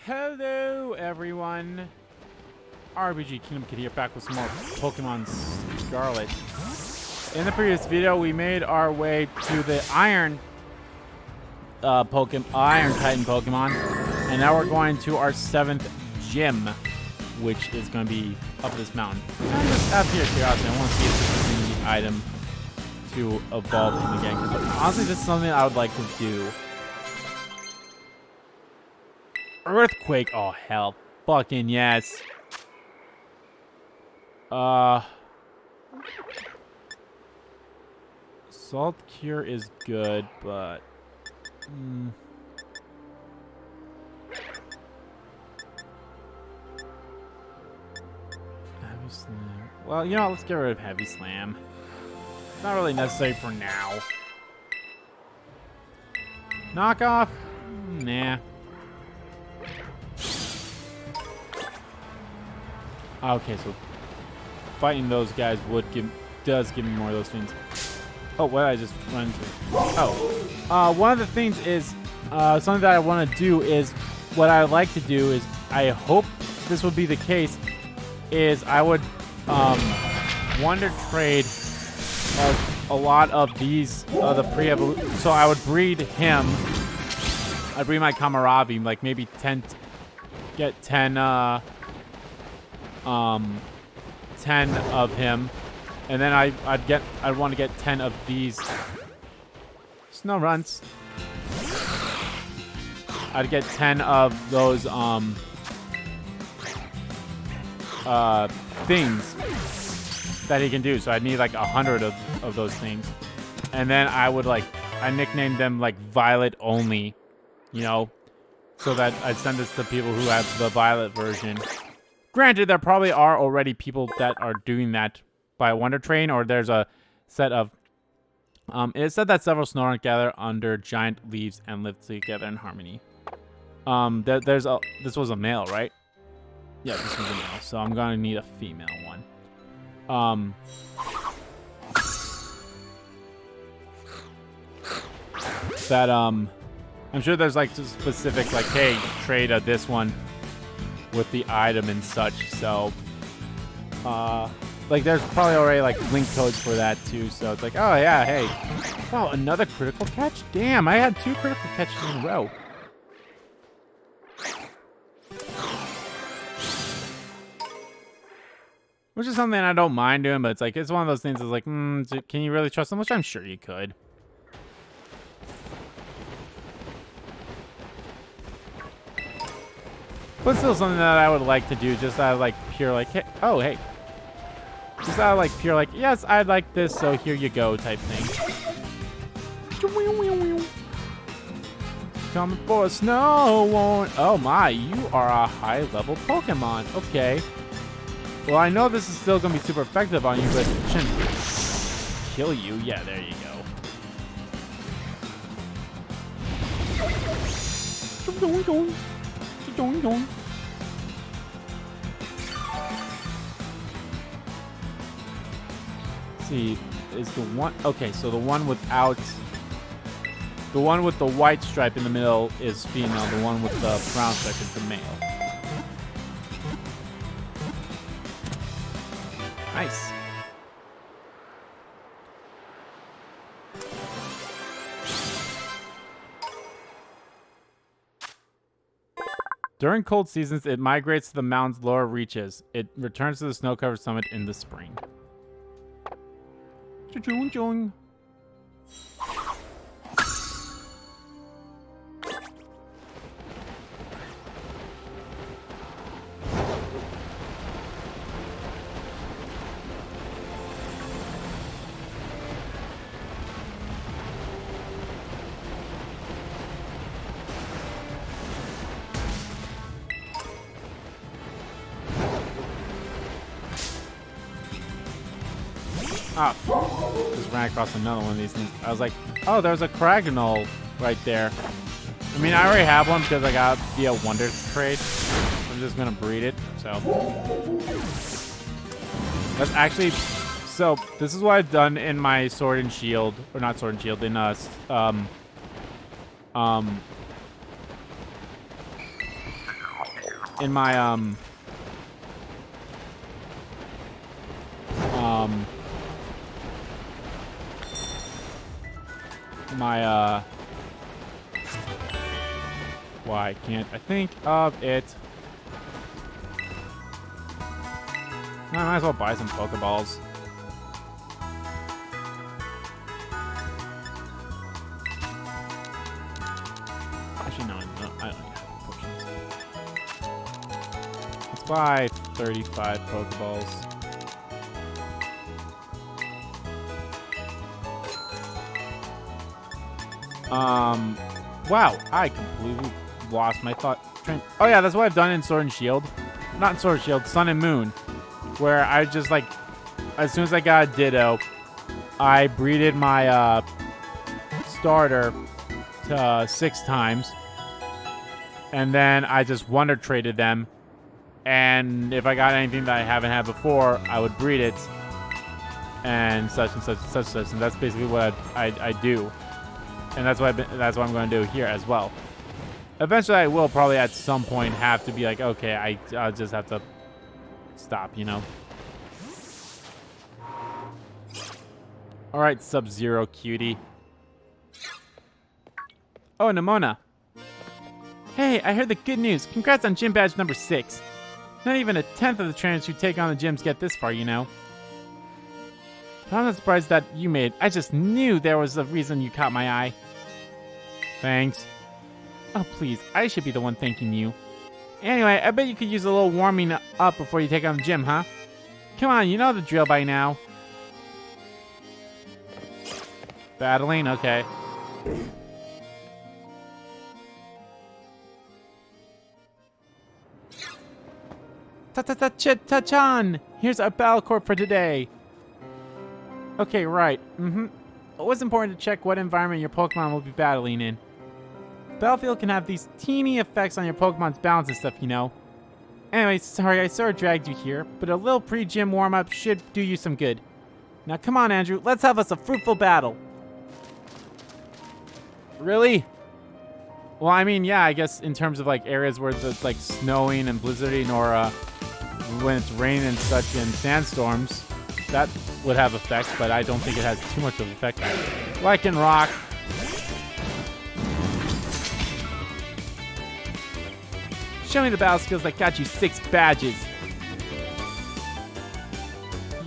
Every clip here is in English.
Hello, everyone. RPG Kingdom Kid here, back with some more Pokemon Scarlet. In the previous video, we made our way to the Iron Titan Pokemon, and now we're going to our 7th gym, which is going to be up this mountain. And just out of pure curiosity, I want to see if this is in the item to evolve him again. Because honestly, this is something I would like to do. Earthquake. Oh, hell. Fucking yes. Salt Cure is good, but... Heavy Slam. Well, you know, let's get rid of Heavy Slam. It's not really necessary for now. Knockoff? Nah. Okay, so fighting those guys does give me more of those things. Oh, what did I just run into? Oh, one of the things is something that I want to do is what I like to do is I hope this would be the case is I would wonder trade a lot of these the pre-evolution. So I would breed him. I'd breed my Kamaravi, like maybe 10. Get 10 of him, and then I'd want to get 10 of these snow runs. I'd get 10 of those things that he can do. So I'd need like 100 of those things, and then I nicknamed them like Violet only, you know, so that I'd send this to people who have the Violet version. Granted, there probably are already people that are doing that by Wonder Train, or there's a set of... it said that several Snorunt gather under giant leaves and live together in harmony. This was a male, right? Yeah, this was a male, so I'm gonna need a female one. I'm sure there's like specific, like, hey, trade this one with the item and such, so like there's probably already like link codes for that too, so it's like, oh yeah, hey, wow, another critical catch. Damn, I had 2 critical catches in a row. Which is something I don't mind doing, but it's one of those things that's like, can you really trust them? Which I'm sure you could. But still something that I would like to do, just out of like pure like, hey, oh hey. Just out of like pure like, yes, I'd like this, so here you go type thing. Coming for a snow one. Oh my, you are a high level Pokemon. Okay. Well, I know this is still gonna be super effective on you, but it shouldn't kill you. Yeah, there you go. Let's see, is the one... Okay, so the one with the white stripe in the middle is female. The one with the brown stripe is the male. Nice. During cold seasons, it migrates to the mountain's lower reaches. It returns to the snow-covered summit in the spring. Cha-chung-chung. Ah, just ran across another one of these things. I was like, oh, there's a Cragnole right there. I mean, I already have one because I got via Wonder Trade. I'm just gonna breed it, so. That's actually, so this is what I've done in my Sword and Shield, or not Sword and Shield, in in my why can't I think of it? I might as well buy some Pokeballs. Actually, no, I don't need potions. Let's buy 35 Pokeballs. Wow, I completely lost my thought train. Oh yeah, that's what I've done in Sword and Shield. Not in Sword and Shield, Sun and Moon. Where I just like, as soon as I got a Ditto, I breeded my starter to 6 times. And then I just Wonder Traded them. And if I got anything that I haven't had before, I would breed it. And such and such and such and such. And that's basically what I do. And that's what I'm going to do here as well. Eventually, I will probably at some point have to be like, okay, I'll just have to stop, you know? All right, Sub-Zero cutie. Oh, Nimona. Hey, I heard the good news. Congrats on gym badge number 6. Not even a tenth of the trainers who take on the gyms get this far, you know? But I'm not surprised that you made it. I just knew there was a reason you caught my eye. Thanks. Oh, please. I should be the one thanking you. Anyway, I bet you could use a little warming up before you take on the gym, huh? Come on, you know the drill by now. Battling? Okay. Ta-ta-ta-cha-ta-chan! Here's our battle corp for today. Okay, right. It was important to check what environment your Pokemon will be battling in. Battlefield can have these teeny effects on your Pokemon's balance and stuff, you know. Anyway, sorry I sort of dragged you here, but a little pre-gym warm-up should do you some good. Now come on, Andrew, let's have us a fruitful battle. Really? Well, I mean, yeah, I guess in terms of like areas where it's like snowing and blizzarding, or when it's raining and such and sandstorms, that would have effects, but I don't think it has too much of an effect. Like in Rock. Show me the battle skills that got you 6 badges.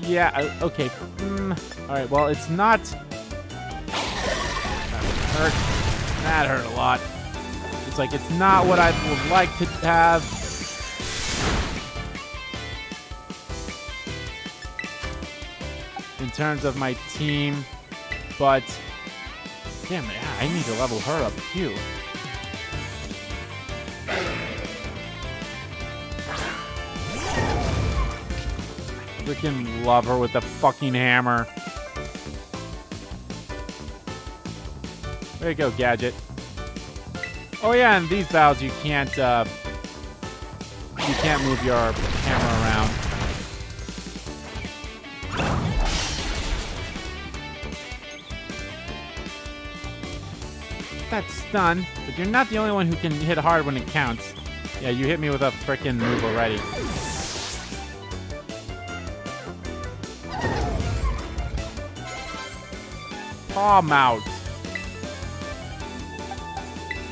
Yeah, okay. Alright, well, it's not... That hurt a lot. It's like, it's not what I would like to have. In terms of my team, but... Damn it, I need to level her up, too. Freaking love her with the fucking hammer. There you go, Gadget. Oh yeah, in these battles you can't move your camera around. That's stun, but you're not the only one who can hit hard when it counts. Yeah, you hit me with a frickin' move already. Palm out.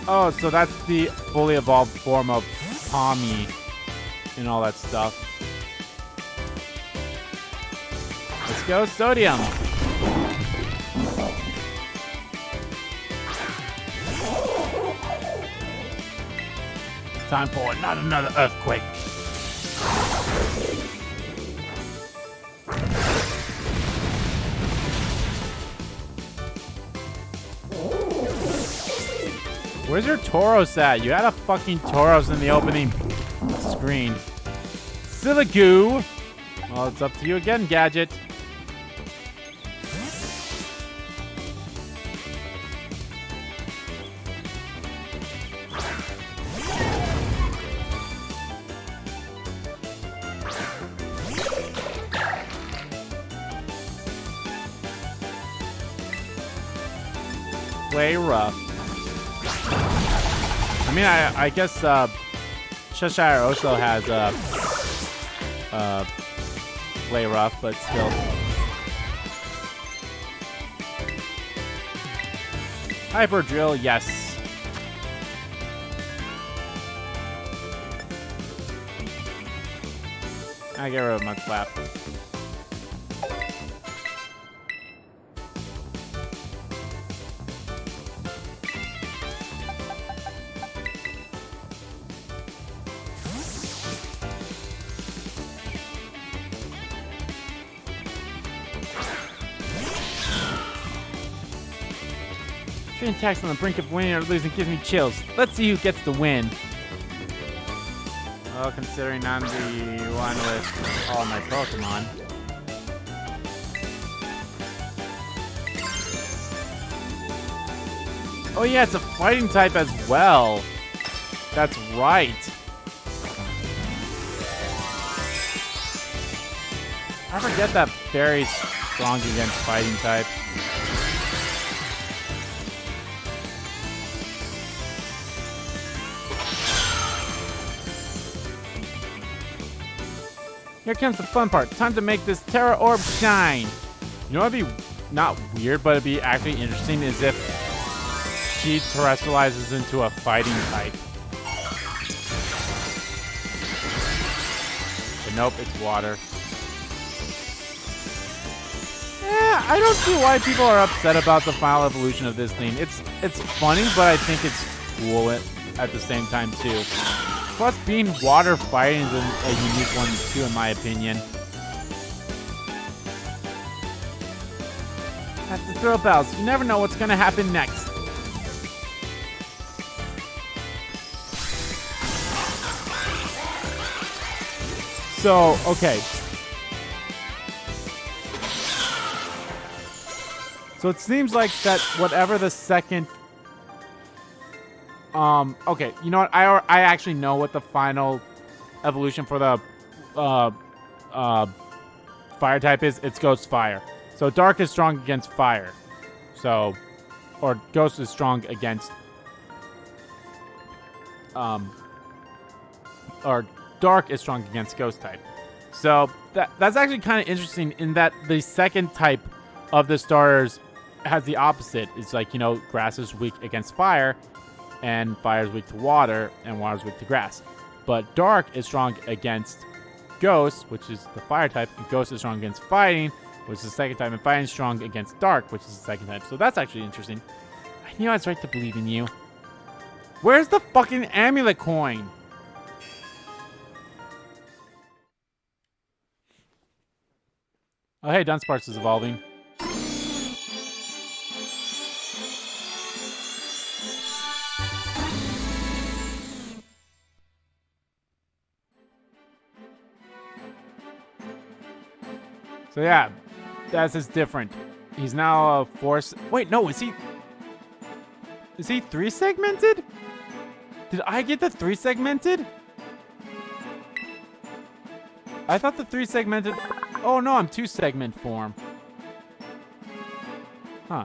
Oh, so that's the fully evolved form of Tommy and all that stuff. Let's go, Sodium. Time for not another earthquake. Where's your Tauros at? You had a fucking Tauros in the opening screen. Siligoo! Well, it's up to you again, Gadget. Play rough. I mean, I guess Cheshire also has play rough, but still. Hyper Drill, yes. I get rid of Mud Slap. Train attacks on the brink of winning or losing gives me chills. Let's see who gets the win. Well, considering I'm the one with all my Pokemon. Oh yeah, it's a fighting type as well. That's right. I forget that very strong against fighting type. Here comes the fun part. Time to make this Terra Orb shine. You know what'd be not weird, but it'd be actually interesting is if she terrestrializes into a fighting type. But nope, it's water. Yeah, I don't see why people are upset about the final evolution of this thing. It's funny, but I think it's cool at the same time too. Plus, being water fighting is a unique one too, in my opinion. That's the thrill bells. You never know what's gonna happen next. So, okay. So it seems like that whatever the second... okay, you know what? I actually know what the final evolution for the fire type is. It's Ghost Fire. So Dark is strong against fire. So, or Ghost is strong against, or Dark is strong against Ghost type. So that's actually kind of interesting in that the second type of the starters has the opposite. It's like, you know, Grass is weak against fire, and fire is weak to water, and water is weak to grass. But Dark is strong against Ghost, which is the fire type, and Ghost is strong against fighting, which is the second type, and fighting is strong against Dark, which is the second type. So that's actually interesting. I knew I was right to believe in you. Where's the fucking amulet coin? Oh hey, Dunsparce is evolving. So yeah, that's just different. He's now a force. Wait, no, is he 3-segmented? Did I get the 3-segmented? I thought the 3-segmented. Oh no, I'm 2-segment form. Huh.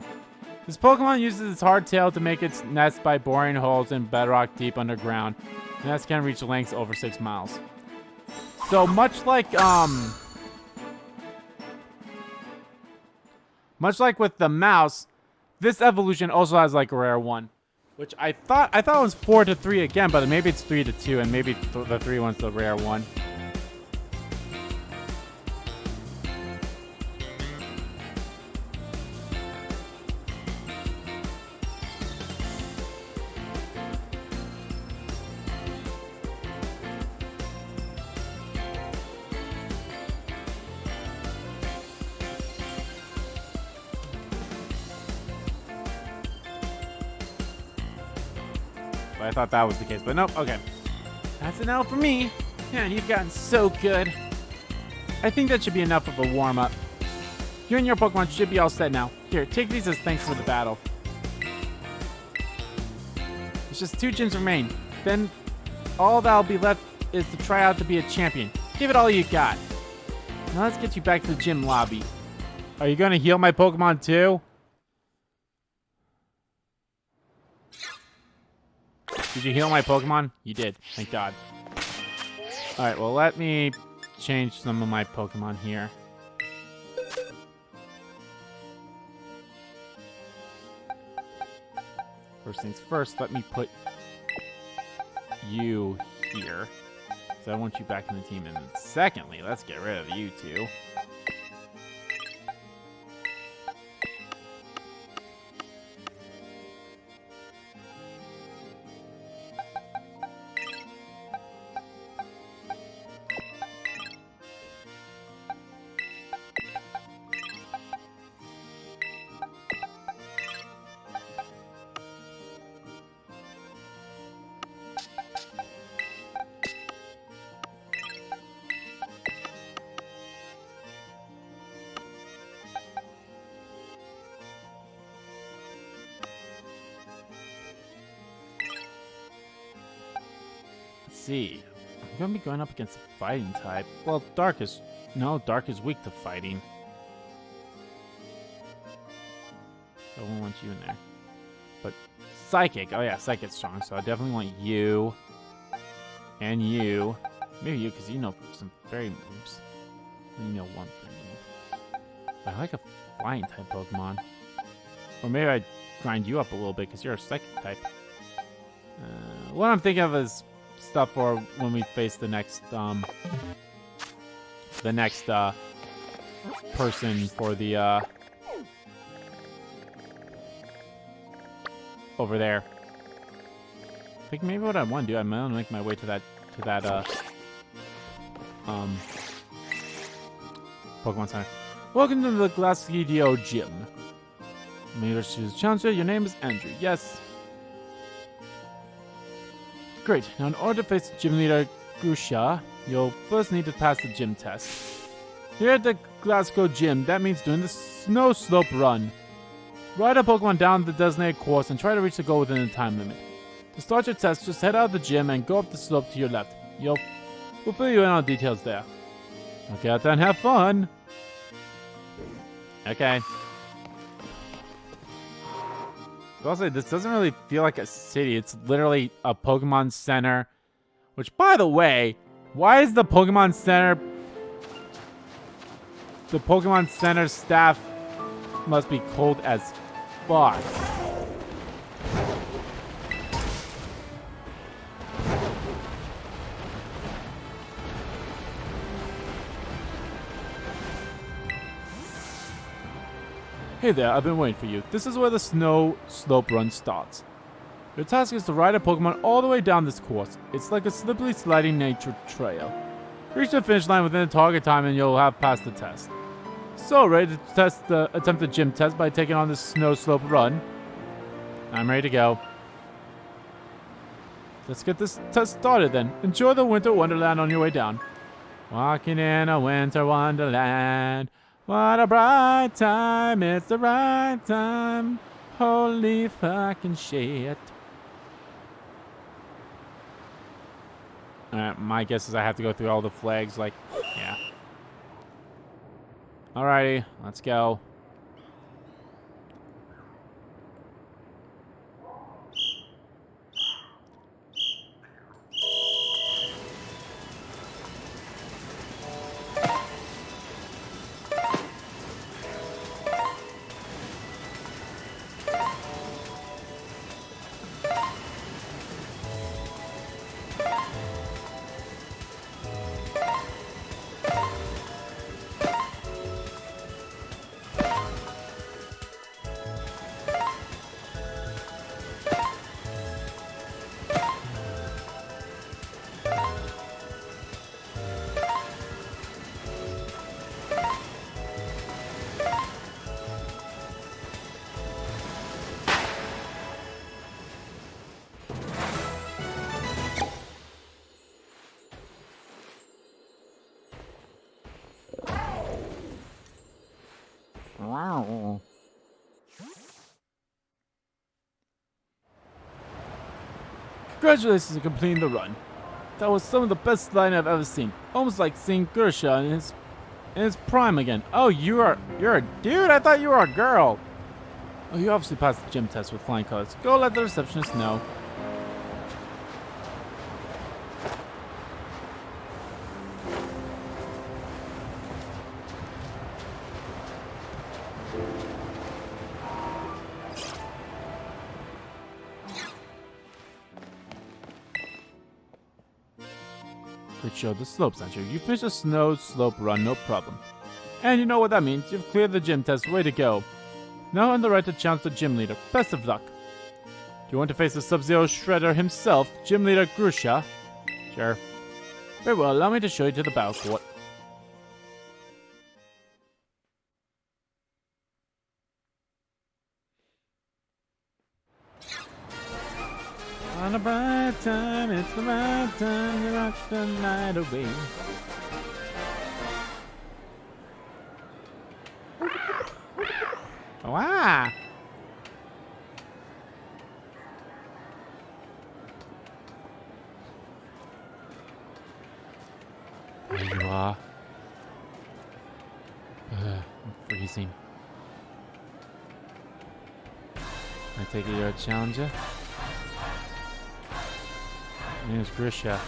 This Pokemon uses its hardtail to make its nest by boring holes in bedrock deep underground. The nest can reach lengths over 6 miles. So much like with the mouse, this evolution also has like a rare one, which I thought it was 4-3 again, but maybe it's 3-2, and maybe the 3 one's the rare one. I thought that was the case, but nope. Okay, that's an L for me. Man, you've gotten so good. I think that should be enough of a warm-up. You and your Pokemon should be all set now. Here, take these as thanks for the battle. There's just 2 gyms remain. Then all that'll be left is to try out to be a champion. Give it all you got. Now let's get you back to the gym lobby. Are you gonna heal my Pokemon too? Did you heal my Pokemon? You did. Thank God. Alright, well, let me change some of my Pokemon here. First things first, let me put you here. So I want you back in the team. And then secondly, let's get rid of you two. See, I'm gonna be going up against a fighting type. Well, Dark is weak to fighting. So I won't want you in there. But Psychic, oh yeah, Psychic's strong, so I definitely want you. And you. Maybe you, because you know some fairy moves. You know one fairy move. But I like a flying type Pokemon. Or maybe I'd grind you up a little bit, because you're a Psychic type. What I'm thinking of is stuff for when we face the next person for the over there. I think maybe what I want to do, I'm gonna make my way to that Pokemon Center. Welcome to the Glacidio Gym. May I choose Challenger? Your name is Andrew. Yes. Great. Now, in order to face gym leader Grusha, you'll first need to pass the gym test. Here at the Glasgow Gym, that means doing the snow slope run. Ride a Pokemon down the designated course and try to reach the goal within the time limit. To start your test, just head out of the gym and go up the slope to your left. We'll fill you in on details there. Okay, out there and have fun. Okay. Also, this doesn't really feel like a city. It's literally a Pokemon Center. Which, by the way, why is the Pokemon Center... The Pokemon Center staff must be cold as fuck. Hey there, I've been waiting for you. This is where the snow slope run starts. Your task is to ride a Pokemon all the way down this course. It's like a slippery sliding nature trail. Reach the finish line within the target time and you'll have passed the test. So, ready to attempt the gym test by taking on this snow slope run? I'm ready to go. Let's get this test started then. Enjoy the winter wonderland on your way down. Walking in a winter wonderland. What a bright time, it's the right time. Holy fucking shit. Alright, my guess is I have to go through all the flags, like, yeah. Alrighty, let's go. Wow. Congratulations on completing the run. That was some of the best sliding I've ever seen. Almost like seeing Grusha in his prime again. Oh, you're a dude? I thought you were a girl. Oh, you obviously passed the gym test with flying colors. Go let the receptionist know. Quick show the slopes, aren't you? You finished a snow slope run, no problem. And you know what that means. You've cleared the gym test. Way to go. Now on the right to challenge the gym leader. Best of luck. Do you want to face the Sub-Zero Shredder himself, Gym Leader Grusha? Sure. Very well, allow me to show you to the battle court. On a bright time, it's the right time to rock the night away. Wow! There you are. I'm freezing. I take it you're a challenger? My name is Grusha.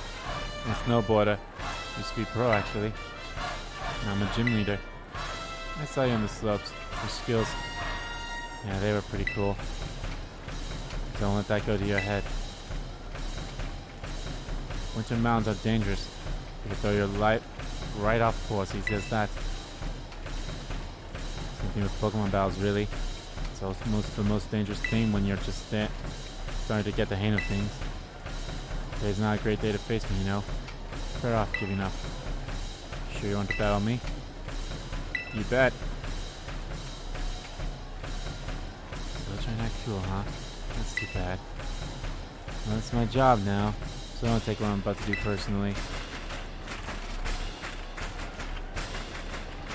I'm a snowboarder. Used to be pro, actually. Now I'm a gym leader. I saw you on the slopes. Your skills. Yeah, they were pretty cool. Don't let that go to your head. Winter mountains are dangerous. You can throw your life right off course. He says that. Same thing with Pokemon battles, really. It's almost the most dangerous thing when you're just starting to get the hang of things. Today's not a great day to face me, you know. Better off giving up. Sure you want to battle me? You bet. Still trying to act cool, huh? That's too bad. Well, that's my job now, so don't take what I'm about to do personally.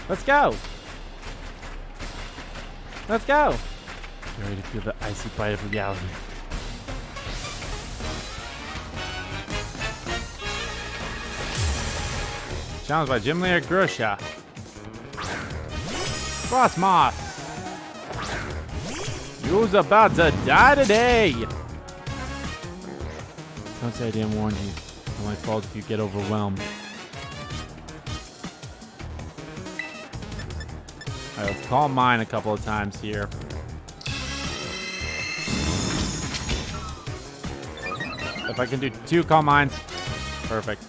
Let's go! Let's go! Get ready to feel the icy bite of reality. Challenged by Gym Leader Grusha. Frost Moth! You's about to die today! Don't say I didn't warn you. It's my fault if you get overwhelmed. Alright, let's call mine a couple of times here. If I can do 2 call mines, perfect.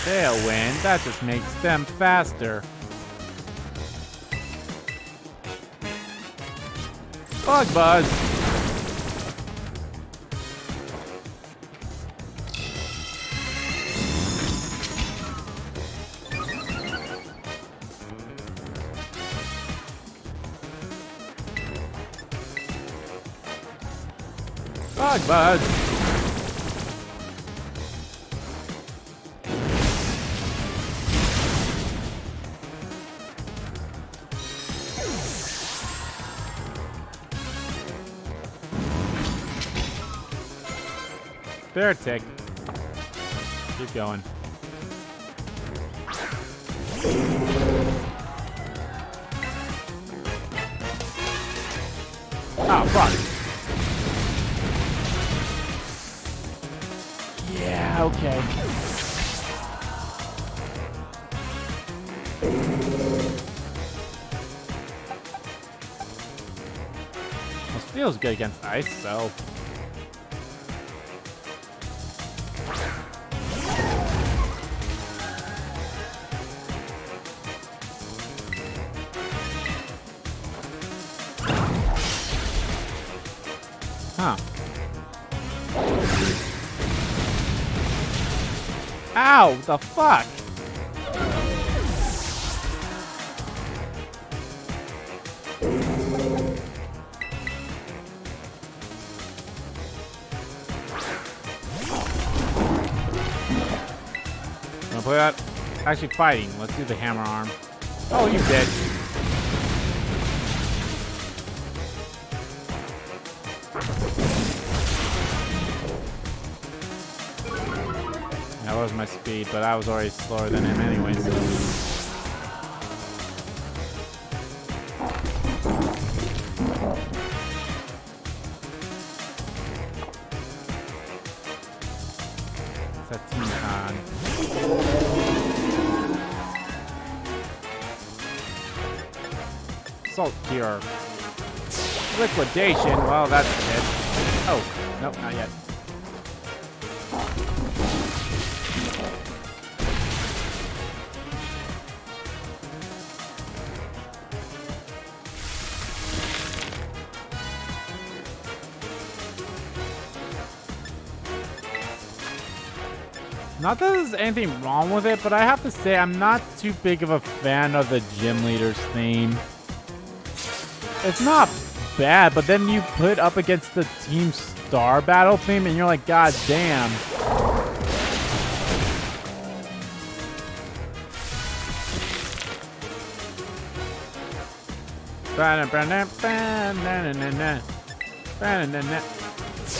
Tailwind, that just makes them faster. Bug Buzz! Bug Buzz! Bear tick. Keep going. Oh, fuck. Yeah, okay. Well, Steel's good against ice, so... Huh. Ow! The fuck? Wanna play that? Actually fighting. Let's do the hammer arm. Oh, you bitch. That was my speed, but I was already slower than him anyway, so... It's a team con. Assault Cure. Liquidation. Well, that's it. Oh, nope, not yet. Not that there's anything wrong with it, but I have to say I'm not too big of a fan of the gym leader's theme. It's not bad, but then you put up against the Team Star battle theme and you're like, God damn. Are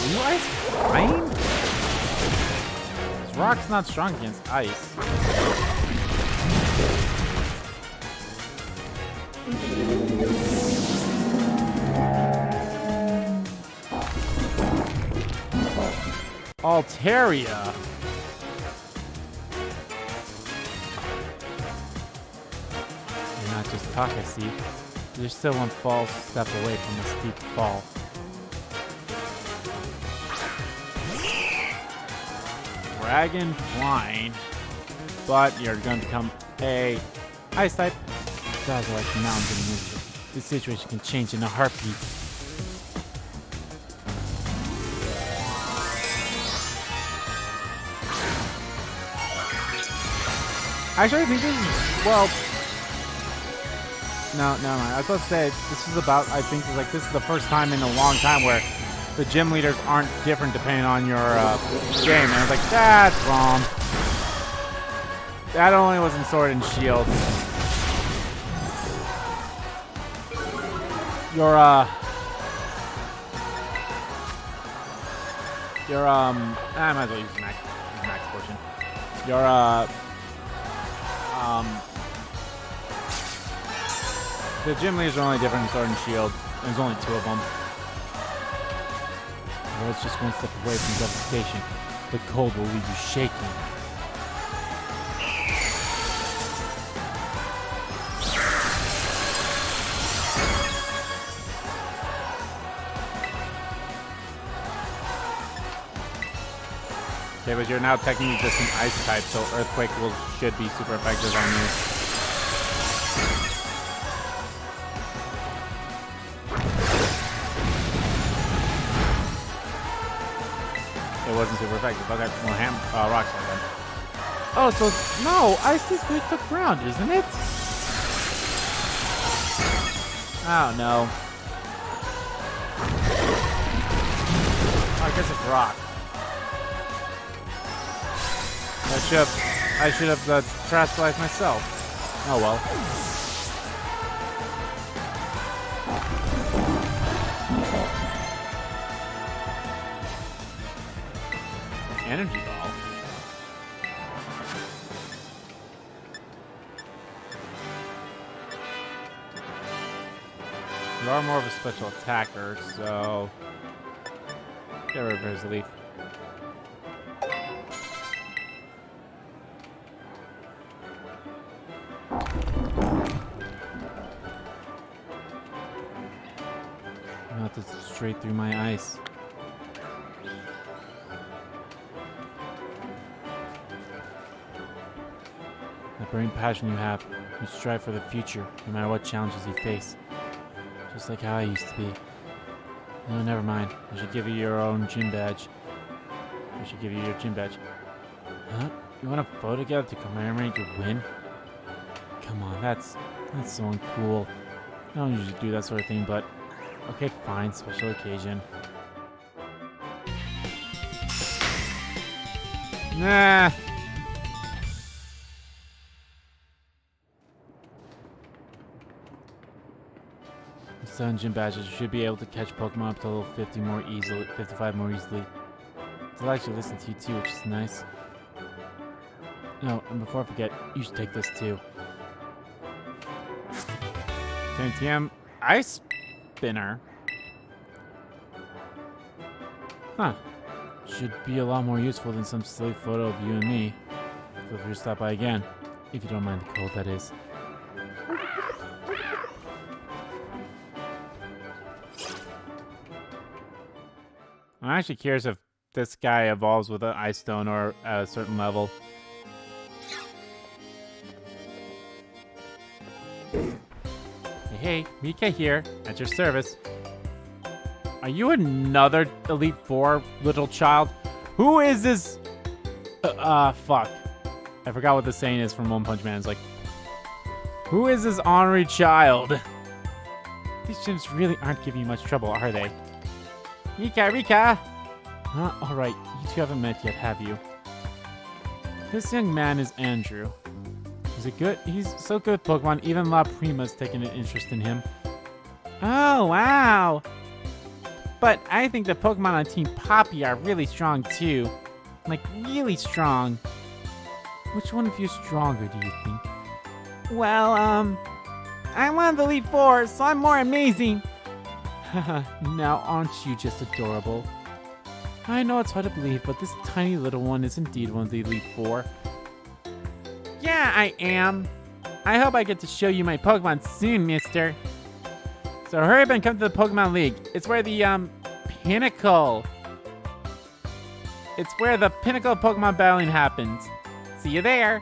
you ice flying? Rock's not strong against ice. Altaria. You're not just talk, I see. You're still one false step away from a steep fall. Dragon flying, but you're going to become a ice type. Guys are like now I'm getting into it. This situation can change in a heartbeat. Actually, I think this is, well, no, never mind. I was supposed to say this is about, I think this is the first time in a long time where the gym leaders aren't different depending on your game. And I was like, that's wrong. That only was in Sword and Shield. I might as well use max portion. The gym leaders are only different in Sword and Shield. There's only 2 of them. Well, it's just one step away from devastation. The cold will leave you shaking. Okay, but you're now technically just an ice type, so Earthquake should be super effective on you. It wasn't super effective. Okay, well, Rock Slide then. Oh, so no, ice is weak to ground, isn't it? Oh no. Oh, I guess it's rock. I should have trash life myself. Oh well. Energy ball. You are more of a special attacker, so get rid of his leaf. Not this straight through my ice. That burning passion you have, you strive for the future, no matter what challenges you face. Just like how I used to be. No, never mind. I should give you your own gym badge. I should give you your gym badge. Huh? You want a photo together to commemorate your win? Come on, that's so uncool. I don't usually do that sort of thing, but okay, fine. Special occasion. Nah. With 7 gym badges, you should be able to catch Pokemon up to level 50 more easily, 55 more easily. They'll actually listen to you too, which is nice. No, and before I forget, you should take this too. 10 TM Ice Spinner. Huh. Should be a lot more useful than some silly photo of you and me. Feel free to stop by again. If you don't mind the cold, that is. I'm actually curious if this guy evolves with an Ice Stone or at a certain level. Hey, Mika here, at your service. Are you another Elite Four little child? Who is this? Fuck. I forgot what the saying is from One Punch Man. It's like, who is this ornery child? These gyms really aren't giving you much trouble, are they? Rika! Alright, you two haven't met yet, have you? This young man is Andrew. He's so good with Pokemon, even La Prima's taken an interest in him. Oh, wow! But I think the Pokemon on Team Poppy are really strong, too. Like, really strong. Which one of you is stronger, do you think? Well, I'm one of the Elite Four, so I'm more amazing. Haha, now aren't you just adorable? I know it's hard to believe, but this tiny little one is indeed one of the Elite Four. Yeah, I am. I hope I get to show you my Pokemon soon, mister. So hurry up and come to the Pokemon League. It's where the, pinnacle. It's where the pinnacle of Pokemon battling happens. See you there.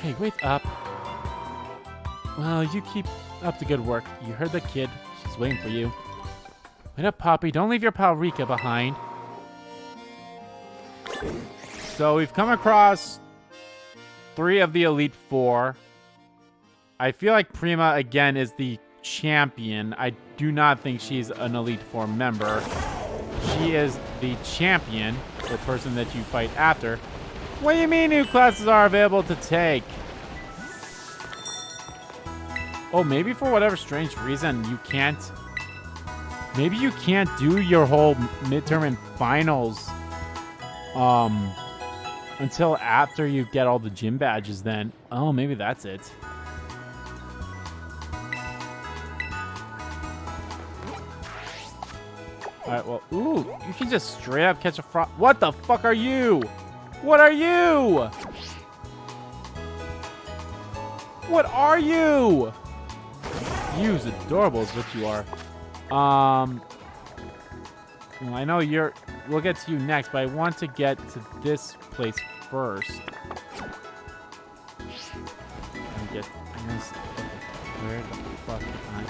Hey, wait up. Well, you keep up the good work. You heard the kid. She's waiting for you. Wait up, Poppy. Don't leave your pal Rika behind. So we've come across 3 of the Elite Four. I feel like Prima, again, is the champion. I do not think she's an Elite Four member. She is the champion, the person that you fight after. What do you mean new classes are available to take? Oh, maybe for whatever strange reason you can't... Maybe you can't do your whole midterm and finals until after you get all the gym badges then. Oh, maybe that's it. Alright, well, ooh, you can just straight up catch a frog. What the fuck are you? What are you? What are you? You's adorable is what you are. Well, I know we'll get to you next, but I want to get to this place first. Where the fuck am I?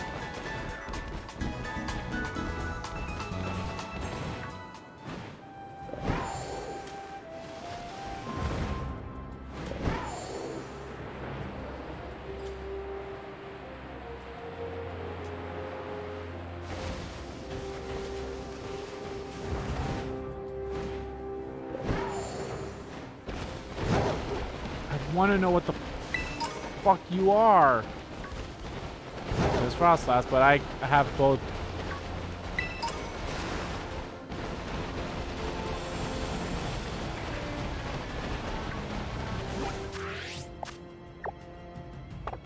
I want to know what the fuck you are. There's Frostlass, but I have both.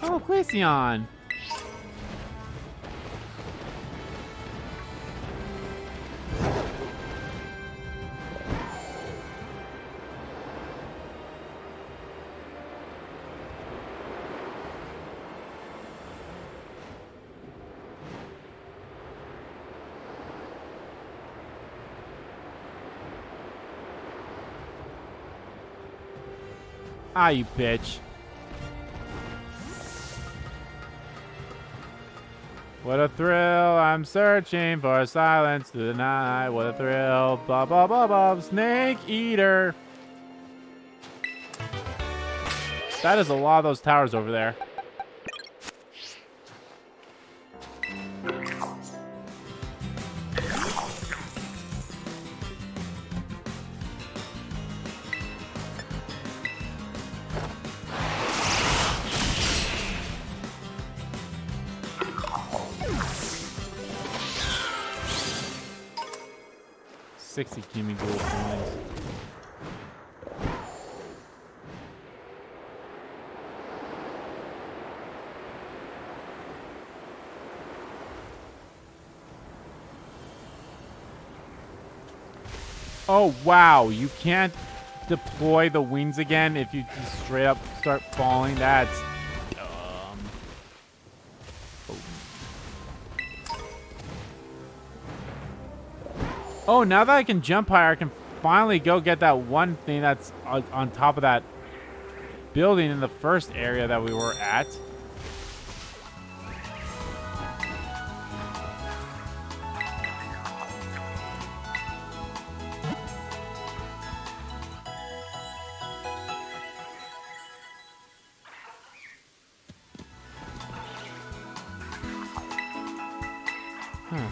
Oh, Glaceon. Ah, you bitch. What a thrill, I'm searching for silence through the night. What a thrill, blah, blah, blah, blah, snake eater. That is a lot of those towers over there. Give me gold coins. Oh, wow. You can't deploy the wings again if you just straight up start falling. That's dumb. Oh. Oh, now that I can jump higher, I can finally go get that one thing that's on top of that building in the first area that we were at.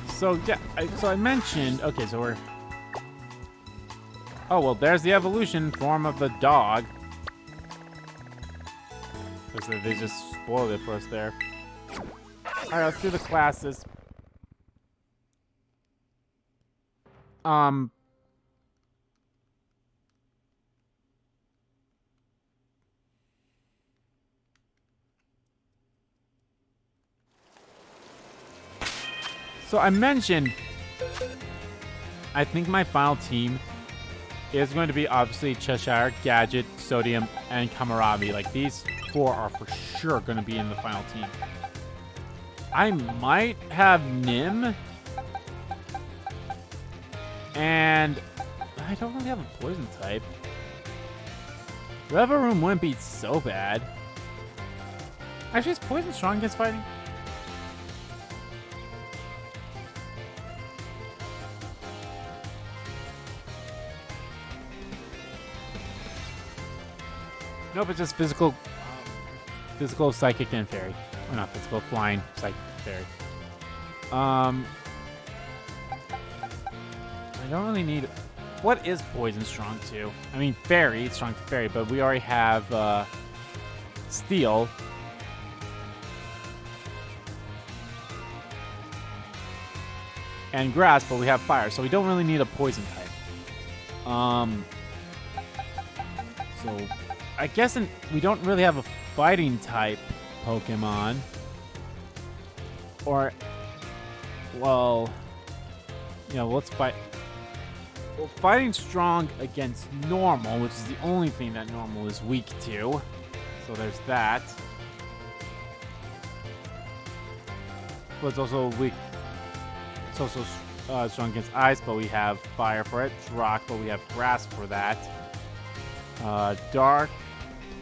So yeah, I mentioned. Okay, so we're. Oh well, there's the evolution form of the dog. They just spoiled it for us there. All right, let's do the classes. So I mentioned, I think my final team is going to be obviously Cheshire, Gadget, Sodium, and Kamarabi. Like, these 4 are for sure going to be in the final team. I might have Nim. And I don't really have a poison type. Reverum wouldn't be so bad. Actually, is poison strong against fighting? Nope, it's just physical, psychic, and fairy. Or not physical, flying, psychic, fairy. I don't really need... What is poison strong to? I mean, fairy, it's strong to fairy, but we already have steel. And grass, but we have fire, so we don't really need a poison type. So... I guess we don't really have a fighting type Pokemon. Or, well, let's fight. Well, fighting strong against normal, which is the only thing that normal is weak to. So there's that. But it's also weak. It's also strong against ice, but we have fire for it. Rock, but we have grass for that. Dark.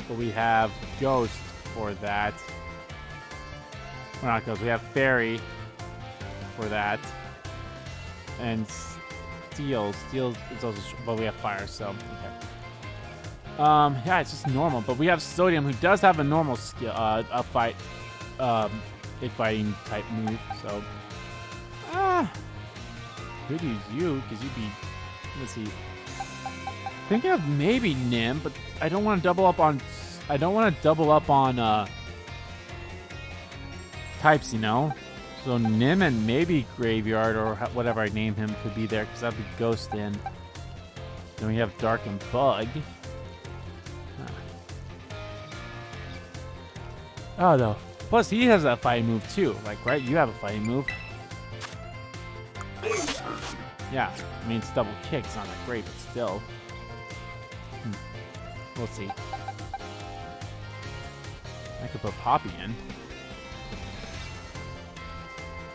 But we have Ghost for that. Well, not Ghost. We have Fairy for that. And Steel. Steel is also... But we have Fire, so... Okay. Yeah, it's just normal. But we have Sodium, who does have a normal skill... a fighting type move, so... Could use you, because you'd be... Let's see... Thinking of maybe Nim, but I don't want to double up on... I don't want to double up on types, So Nim and maybe Graveyard or whatever I name him could be there, because that'd be Ghost in. Then we have Dark and Bug. Oh, no. Plus, he has a fighting move, too. Like, right? You have a fighting move. Yeah. I mean, it's double kick. It's not that great, but still. We'll see. I could put Poppy in.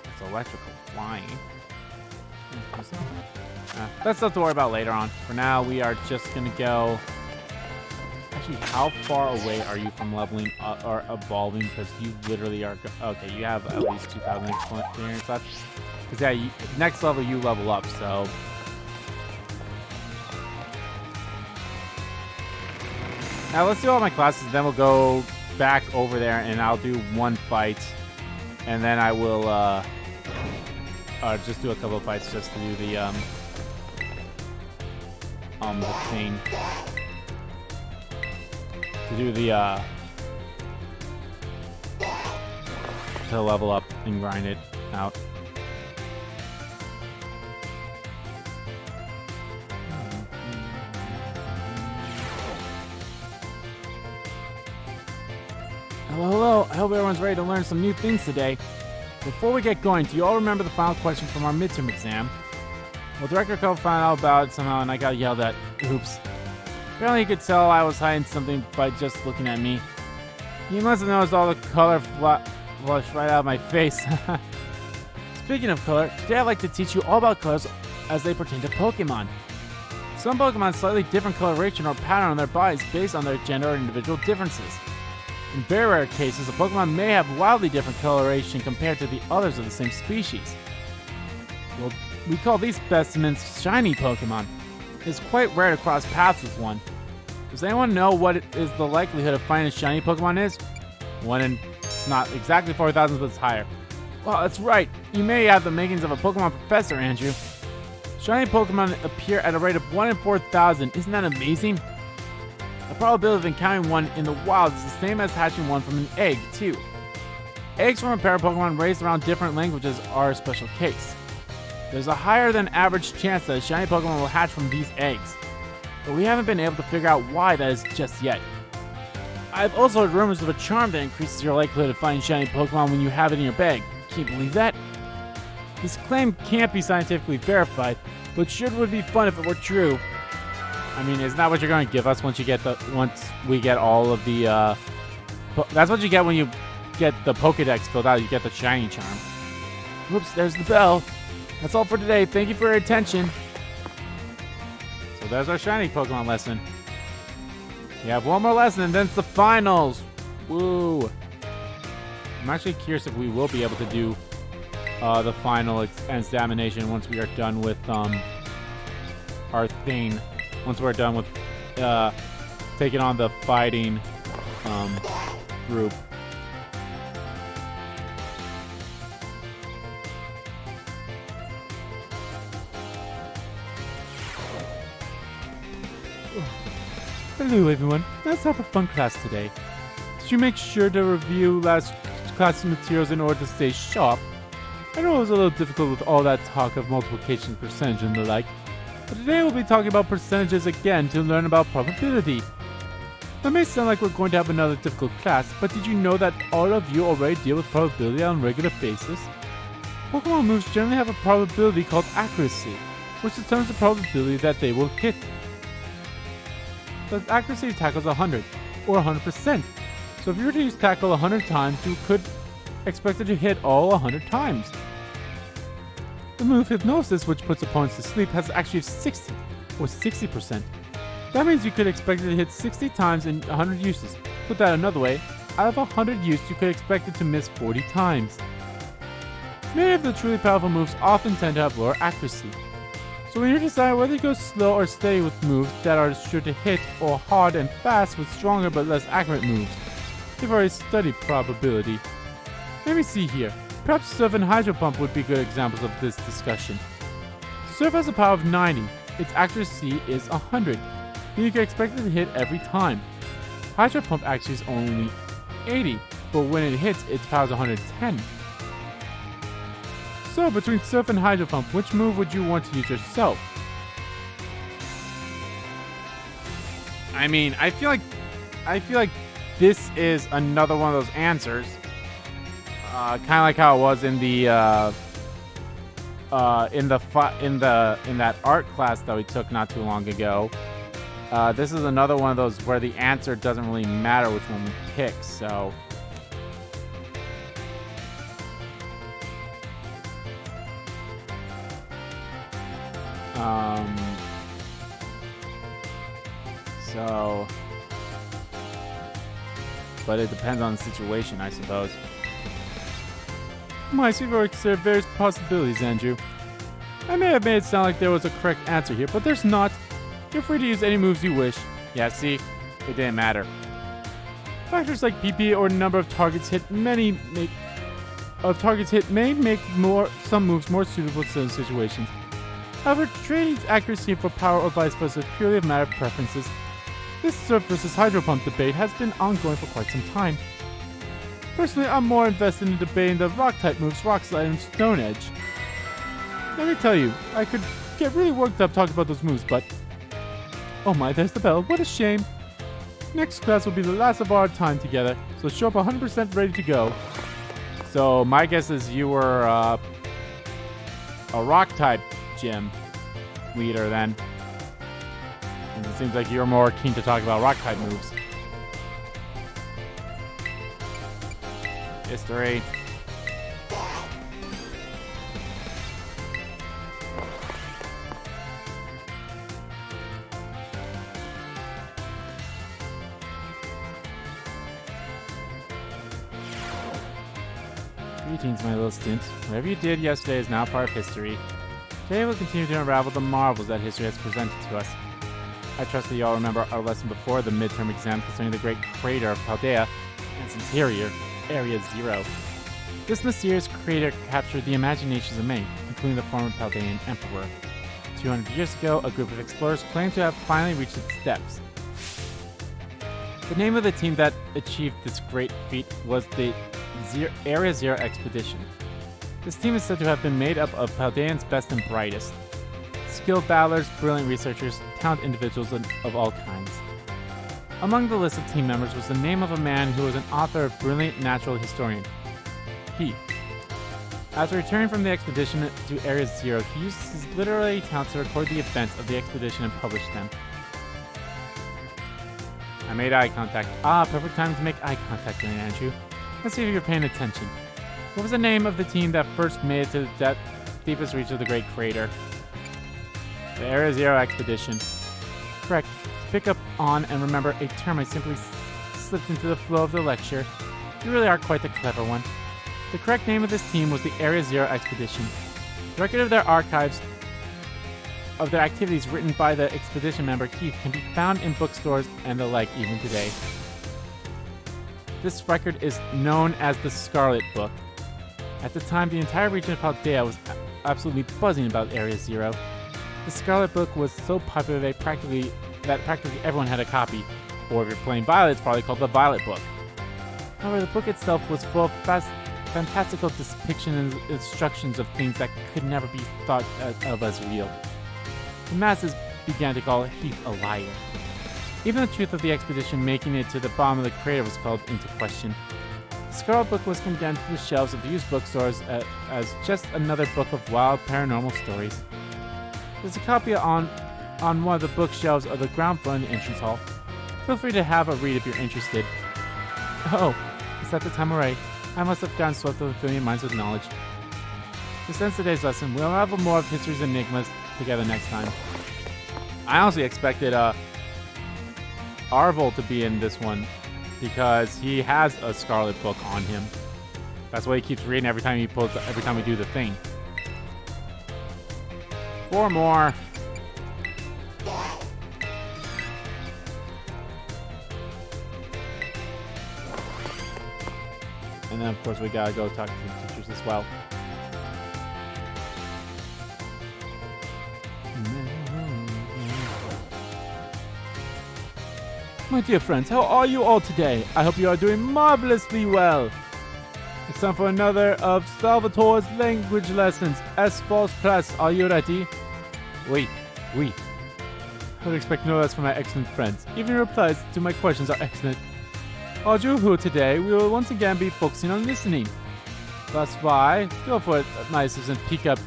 It's electrical flying. That's stuff to worry about later on. For now, we are just going to go... Actually, how far away are you from leveling up or evolving? Because you literally are... Okay, you have at least 2,000 experience left. Because, yeah, next level, you level up, so... Now, let's do all my classes, then we'll go back over there, and I'll do one fight. And then I will just do a couple of fights just to do the thing. To do the, to level up and grind it out. Hello. I hope everyone's ready to learn some new things today. Before we get going, do you all remember the final question from our midterm exam? Well, Director Cole found out about it somehow, and I got yelled at. Oops. Apparently he could tell I was hiding something by just looking at me. He must have noticed all the color flushed right out of my face. Speaking of color, today I'd like to teach you all about colors as they pertain to Pokemon. Some Pokemon slightly different coloration or pattern on their bodies based on their gender or individual differences. In very rare cases, a Pokemon may have wildly different coloration compared to the others of the same species. Well, we call these specimens shiny Pokemon. It's quite rare to cross paths with one. Does anyone know what is the likelihood of finding a shiny Pokemon is? It's not exactly 4,000, but it's higher. Well, that's right. You may have the makings of a Pokemon professor, Andrew. Shiny Pokemon appear at a rate of 1 in 4,000. Isn't that amazing? The probability of encountering one in the wild is the same as hatching one from an egg, too. Eggs from a pair of Pokemon raised around different languages are a special case. There's a higher than average chance that a shiny Pokemon will hatch from these eggs, but we haven't been able to figure out why that is just yet. I've also heard rumors of a charm that increases your likelihood of finding shiny Pokemon when you have it in your bag. Can you believe that? This claim can't be scientifically verified, but sure would be fun if it were true. I mean, isn't that what you're going to give us once we get all of the, that's what you get when you get the Pokédex filled out, you get the shiny charm. Whoops, there's the bell. That's all for today. Thank you for your attention. So there's our shiny Pokemon lesson. We have one more lesson and then it's the finals. Woo. I'm actually curious if we will be able to do the final examination once we are done with our thing. Once we're done with taking on the fighting group. Hello everyone, let's have a fun class today. Did you make sure to review last class's materials in order to stay sharp? I know it was a little difficult with all that talk of multiplication, percentage, and the like, but today we'll be talking about percentages again to learn about probability. That may sound like we're going to have another difficult class, but did you know that all of you already deal with probability on a regular basis? Pokemon moves generally have a probability called accuracy, which determines the probability that they will hit. The accuracy tackles 100, or 100%. So if you were to use tackle 100 times, you could expect it to hit all 100 times. The move Hypnosis, which puts opponents to sleep, has actually 60, or 60%. That means you could expect it to hit 60 times in 100 uses. Put that another way, out of 100 uses, you could expect it to miss 40 times. Many of the truly powerful moves often tend to have lower accuracy. So when you're deciding whether you go slow or steady with moves that are sure to hit, or hard and fast with stronger but less accurate moves, you've already studied probability. Let me see here. Perhaps Surf and Hydro Pump would be good examples of this discussion. Surf has a power of 90. Its accuracy is 100. And you can expect it to hit every time. Hydro Pump actually is only 80, but when it hits, its power is 110. So, between Surf and Hydro Pump, which move would you want to use yourself? I mean, I feel like this is another one of those answers. Kind of like how it was in the in that art class that we took not too long ago. This is another one of those where the answer doesn't really matter which one we pick. So. But it depends on the situation, I suppose. Mice, we've already considered various possibilities, Andrew. I may have made it sound like there was a correct answer here, but there's not. You're free to use any moves you wish. Yeah, see? It didn't matter. Factors like PP or number of targets hit may make some moves more suitable to certain situations. However, trading accuracy for power or vice versa is purely a matter of preferences. This Surf versus Hydro Pump debate has been ongoing for quite some time. Personally, I'm more invested in debating the Rock-type moves Rock Slide and Stone Edge. Let me tell you, I could get really worked up talking about those moves, but... Oh my, there's the bell. What a shame. Next class will be the last of our time together, so show up 100% ready to go. So, my guess is you were a Rock-type gym leader then. And it seems like you're more keen to talk about Rock-type moves. History. Greetings, my little stint. Whatever you did yesterday is now part of history. Today we'll continue to unravel the marvels that history has presented to us. I trust that you all remember our lesson before the midterm exam concerning the great crater of Paldea and its interior, Area Zero. This mysterious crater captured the imaginations of many, including the former Paldean emperor. 200 years ago, a group of explorers claimed to have finally reached its depths. The name of the team that achieved this great feat was the Area Zero Expedition. This team is said to have been made up of Paldeans' best and brightest. Skilled battlers, brilliant researchers, talented individuals of all kinds. Among the list of team members was the name of a man who was an author of brilliant natural historian, Heath. After returning from the expedition to Area Zero, he used his literary talents to record the events of the expedition and publish them. I made eye contact. Perfect time to make eye contact, Andrew. Let's see if you're paying attention. What was the name of the team that first made it to the deepest reach of the Great Crater? The Area Zero Expedition. Correct. To pick up on and remember a term I simply slipped into the flow of the lecture. You really are quite the clever one. The correct name of this team was the Area Zero Expedition. The record of their archives of their activities written by the expedition member Keith can be found in bookstores and the like even today. This record is known as the Scarlet Book. At the time, the entire region of Paldea was absolutely buzzing about Area Zero. The Scarlet Book was so popular that practically everyone had a copy, or if you're playing Violet, it's probably called the Violet Book. However, the book itself was full of fantastical depictions and instructions of things that could never be thought of as real. The masses began to call Heath a liar. Even the truth of the expedition making it to the bottom of the crater was called into question. The Scarlet Book was condemned to the shelves of used bookstores as just another book of wild paranormal stories. There's a copy on one of the bookshelves of the ground floor in the entrance hall. Feel free to have a read if you're interested. Oh, is that the time already? I must have gotten swept over filling your minds with knowledge. This ends today's lesson. We'll have more of history's enigmas together next time. I honestly expected Arvel to be in this one because he has a Scarlet Book on him. That's why he keeps reading every time we do the thing. 4 more. And then of course we gotta go talk to the teachers as well. My dear friends, how are you all today? I hope you are doing marvelously well. It's time for another of Salvatore's language lessons. S-False Plus, are you ready? Oui. I would expect no less from my excellent friends. Even your replies to my questions are excellent. As you who today, we will once again be focusing on listening. That's why, go for it, my assistant Pikachu.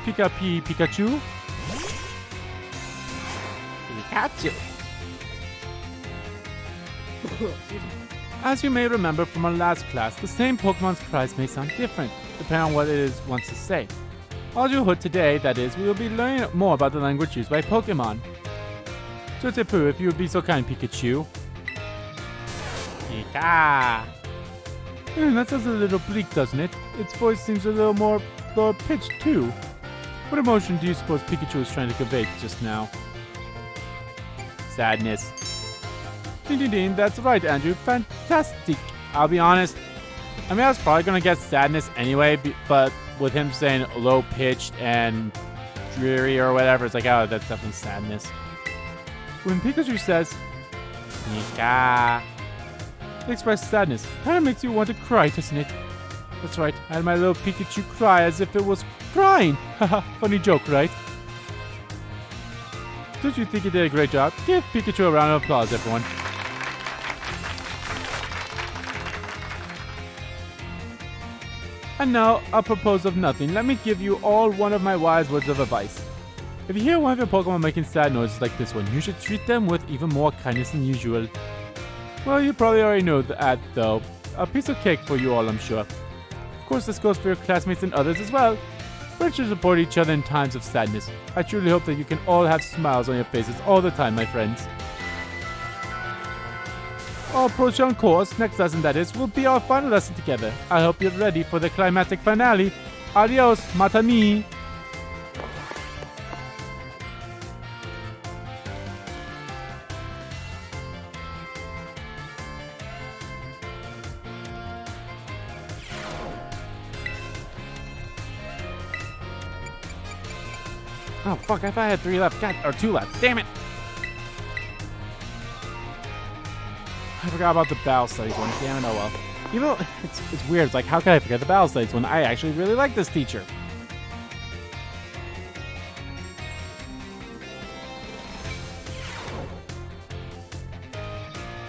Pikachu. As you may remember from our last class, the same Pokemon's cries may sound different, depending on what it is wants to say. All you heard today, that is, we will be learning more about the language used by Pokemon. Chotepu, if you would be so kind, Pikachu. Pika! That sounds a little bleak, doesn't it? Its voice seems a little more lower-pitched, too. What emotion do you suppose Pikachu was trying to convey just now? Sadness. Ding, that's right, Andrew. Fantastic. I'll be honest. I mean, I was probably going to get sadness anyway, but with him saying low-pitched and dreary or whatever, it's like, oh, that's definitely sadness. When Pikachu says, Pika, it expresses sadness. Kind of makes you want to cry, doesn't it? That's right. I had my little Pikachu cry as if it was crying. Haha, funny joke, right? Don't you think he did a great job? Give Pikachu a round of applause, everyone. And now, apropos of nothing, let me give you all one of my wise words of advice. If you hear one of your Pokemon making sad noises like this one, you should treat them with even more kindness than usual. Well, you probably already know that, though. A piece of cake for you all, I'm sure. Of course, this goes for your classmates and others as well. Friends should support each other in times of sadness. I truly hope that you can all have smiles on your faces all the time, my friends. All approach on course. Next lesson, that is, will be our final lesson together. I hope you're ready for the climactic finale. Adios, matani. Oh, fuck, I thought I had 3 left. God, or 2 left. Damn it. I forgot about the battle studies one. Damn it, oh well. You know, it's weird. It's like, how can I forget the battle studies when I actually really like this teacher?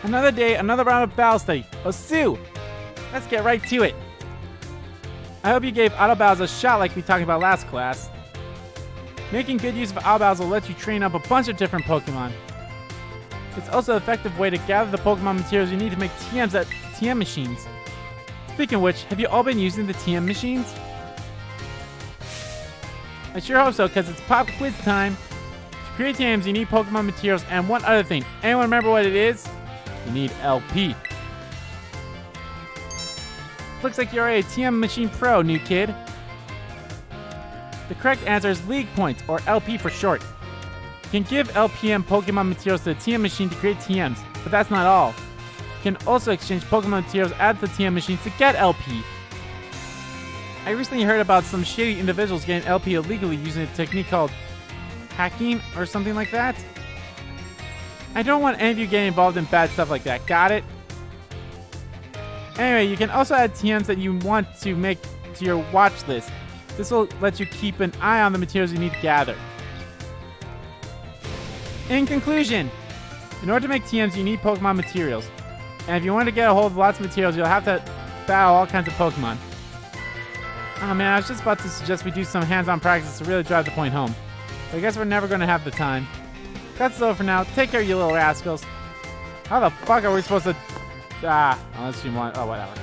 Another day, another round of battle study. Osu! Let's get right to it. I hope you gave auto battles a shot like we talked about last class. Making good use of auto battles will let you train up a bunch of different Pokemon. It's also an effective way to gather the Pokemon materials you need to make TMs at TM machines. Speaking of which, have you all been using the TM machines? I sure hope so, because it's pop quiz time. To create TMs, you need Pokemon materials and one other thing. Anyone remember what it is? You need LP. Looks like you're a TM machine pro, new kid. The correct answer is League Points, or LP for short. You can give LPM Pokemon materials to the TM machine to create TMs, but that's not all. You can also exchange Pokemon materials at the TM machine to get LP. I recently heard about some shady individuals getting LP illegally using a technique called hacking or something like that. I don't want any of you getting involved in bad stuff like that, got it? Anyway, you can also add TMs that you want to make to your watch list. This will let you keep an eye on the materials you need to gather. In conclusion, in order to make TMs, you need Pokemon materials. And if you want to get a hold of lots of materials, you'll have to battle all kinds of Pokemon. Oh man, I was just about to suggest we do some hands-on practice to really drive the point home. But I guess we're never going to have the time. That's over for now. Take care, you little rascals. How the fuck are we supposed to... unless you want... Oh, whatever.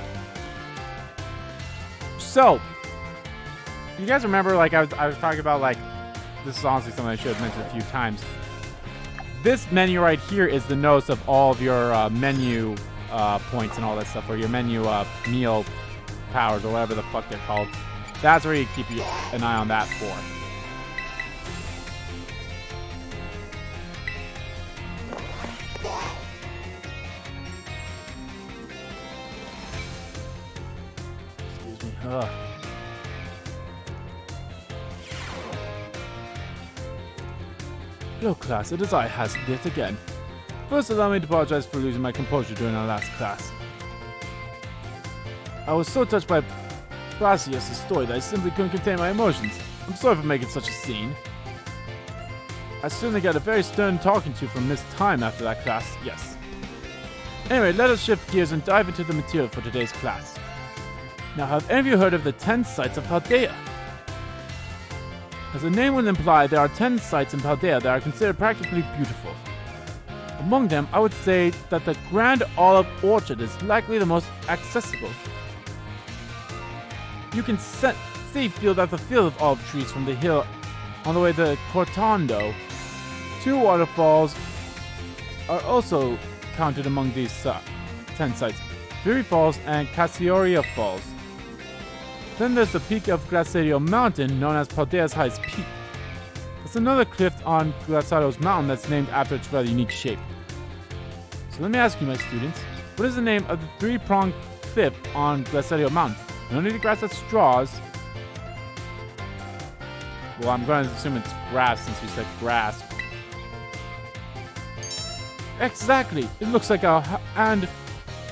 So... You guys remember, like, I was talking about, like, this is honestly something I should have mentioned a few times. This menu right here is the notes of all of your menu points and all that stuff, or your menu meal powers, or whatever the fuck they're called. That's where you keep an eye on that for. Excuse me. Ugh. Hello class, it is I, Hazard, yet again. First, allow me to apologize for losing my composure during our last class. I was so touched by Brasius' story that I simply couldn't contain my emotions. I'm sorry for making such a scene. I certainly got a very stern talking to from Miss Time after that class, yes. Anyway, let us shift gears and dive into the material for today's class. Now, have any of you heard of the 10 sites of Paldea? As the name would imply, there are 10 sites in Paldea that are considered practically beautiful. Among them, I would say that the Grand Olive Orchard is likely the most accessible. You can see field after field of olive trees from the hill on the way to Cortando. 2 waterfalls are also counted among these 10 sites, Fury Falls and Casioria Falls. Then there's the peak of Glaciario Mountain, known as Paldea's highest peak. There's another cliff on Glaciario's Mountain that's named after its rather unique shape. So let me ask you, my students, what is the name of the 3-pronged cliff on Glaciario Mountain? No need to grasp at straws. Well, I'm going to assume it's grass since we said grass. Exactly! It looks like a hand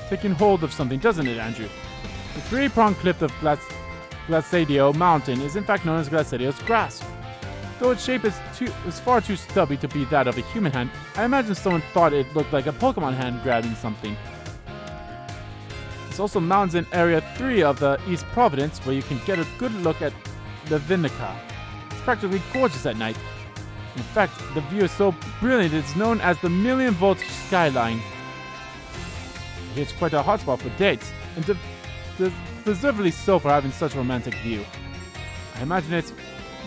taking hold of something, doesn't it, Andrew? The 3-pronged cliff of Glaciario Mountain is in fact known as Glaciario's grasp. Though its shape is far too stubby to be that of a human hand, I imagine someone thought it looked like a Pokemon hand grabbing something. There's also mountains in Area 3 of the East Providence where you can get a good look at the Vinica. It's practically gorgeous at night. In fact, the view is so brilliant it's known as the Million-Volt Skyline. It's quite a hotspot for dates, and deservedly so for having such a romantic view. I imagine it's,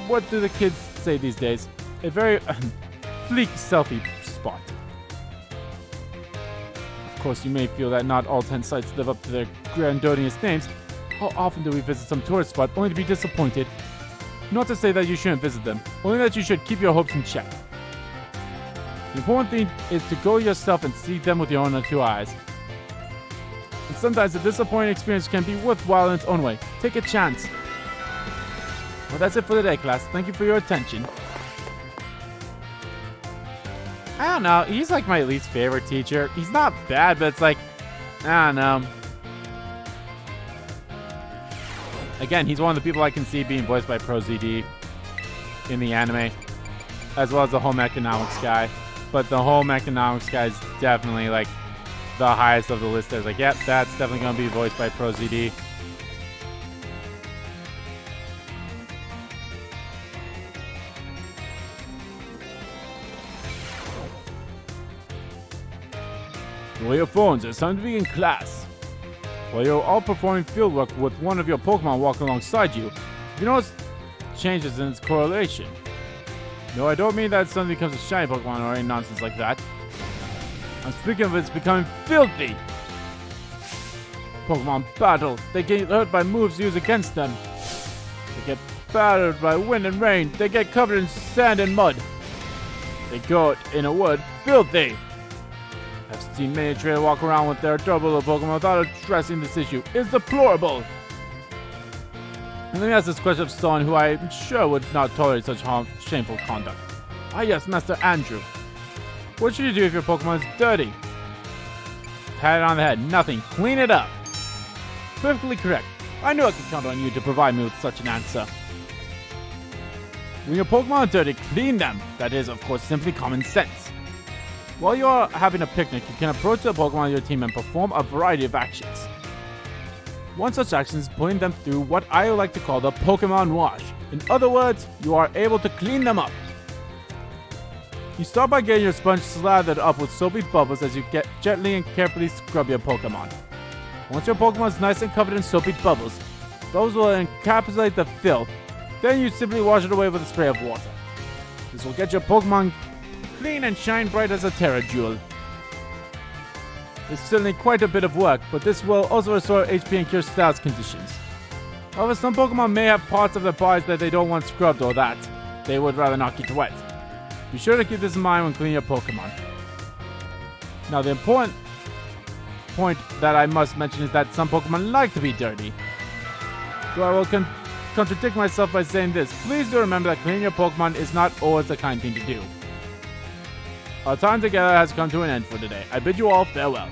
what do the kids say these days, a very fleek selfie spot. Of Of course, you may feel that not all 10 sites live up to their grandiose names. How often do we visit some tourist spot only to be disappointed? Not to say that you shouldn't visit them, only that you should keep your hopes in check. The important thing is to go yourself and see them with your own two eyes. And sometimes a disappointing experience can be worthwhile in its own way. Take a chance. Well, that's it for today, class. Thank you for your attention. I don't know. He's like my least favorite teacher. He's not bad, but it's like, I don't know. Again, he's one of the people I can see being voiced by ProZD in the anime, as well as the home economics guy. But the home economics guy is definitely like the highest of the list. There's like, yep, that's definitely going to be voiced by ProZD. Roll your phones, it's time to be in class. While you're all performing fieldwork with one of your Pokemon walking alongside you, you notice changes in its correlation. No, I don't mean that it suddenly becomes a shiny Pokemon or any nonsense like that. I'm speaking of it's becoming filthy. Pokemon battle. They get hurt by moves used against them. They get battered by wind and rain. They get covered in sand and mud. They go out in a word, filthy. I've seen many trainers walk around with their adorable little Pokemon without addressing this issue. It's deplorable. And let me ask this question of someone who I'm sure would not tolerate such shameful conduct. Ah yes, Master Andrew. What should you do if your Pokemon is dirty? Pat it on the head. Nothing. Clean it up. Perfectly correct. I knew I could count on you to provide me with such an answer. When your Pokemon are dirty, clean them. That is, of course, simply common sense. While you are having a picnic, you can approach the Pokemon on your team and perform a variety of actions. One such action is putting them through what I like to call the Pokemon wash. In other words, you are able to clean them up. You start by getting your sponge slathered up with soapy bubbles as you gently and carefully scrub your Pokemon. Once your Pokemon is nice and covered in soapy bubbles, those will encapsulate the filth. Then you simply wash it away with a spray of water. This will get your Pokemon clean and shine bright as a Terra Jewel. It's certainly quite a bit of work, but this will also restore HP and cure status conditions. However, some Pokemon may have parts of their bodies that they don't want scrubbed or that they would rather not get wet. Be sure to keep this in mind when cleaning your Pokemon. Now, the important point that I must mention is that some Pokemon like to be dirty. So I will contradict myself by saying this. Please do remember that cleaning your Pokemon is not always the kind thing to do. Our time together has come to an end for today. I bid you all farewell.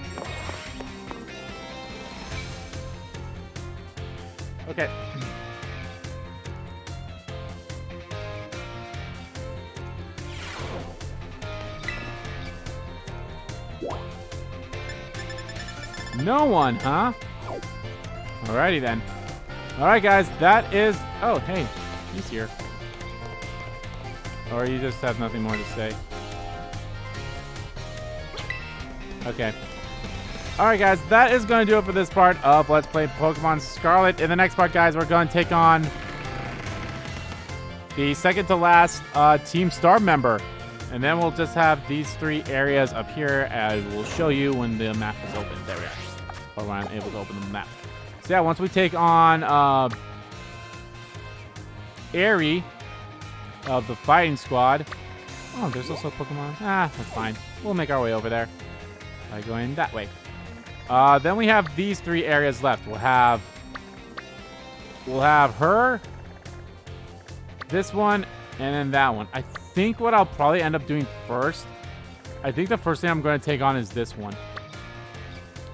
Okay. No one, huh? Alrighty then. Alright guys, that is... Oh, hey. He's here. Or you just have nothing more to say. Okay. Alright guys, that is going to do it for this part of Let's Play Pokemon Scarlet. In the next part, guys, we're going to take on the second to last Team Star member. And then we'll just have these three areas up here, and we'll show you when the map is open. There we are. Or when I'm able to open the map. So yeah, once we take on Airy of the fighting squad. Oh, there's also a Pokemon. Ah, that's fine. We'll make our way over there by going that way. Then we have these three areas left. We'll have her, this one, and then that one. I think what I'll probably end up doing first, I think the first thing I'm going to take on is this one.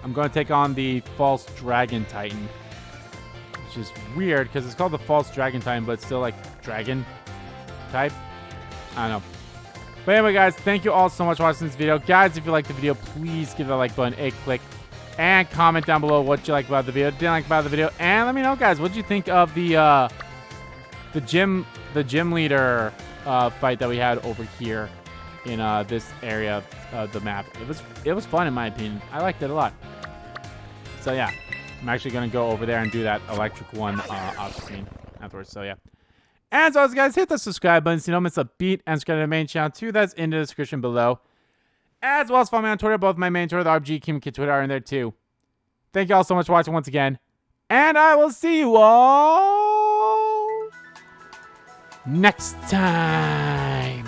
I'm going to take on the False Dragon Titan, which is weird because it's called the False Dragon Titan, but it's still like dragon type. I don't know. But anyway, guys, thank you all so much for watching this video. Guys, if you liked the video, please give that like button a click and comment down below what you like about the video, didn't like about the video, and let me know, guys, what you think of the gym leader fight that we had over here in this area of the map. It was fun in my opinion. I liked it a lot. So yeah, I'm actually gonna go over there and do that electric one off screen afterwards. So yeah. And as always, guys, hit the subscribe button so you don't miss a beat, and subscribe to the main channel too. That's in the description below. as well as follow me on Twitter. Both my main Twitter, the RBG Kim Kid Twitter, are in there too. Thank you all so much for watching once again. And I will see you all next time.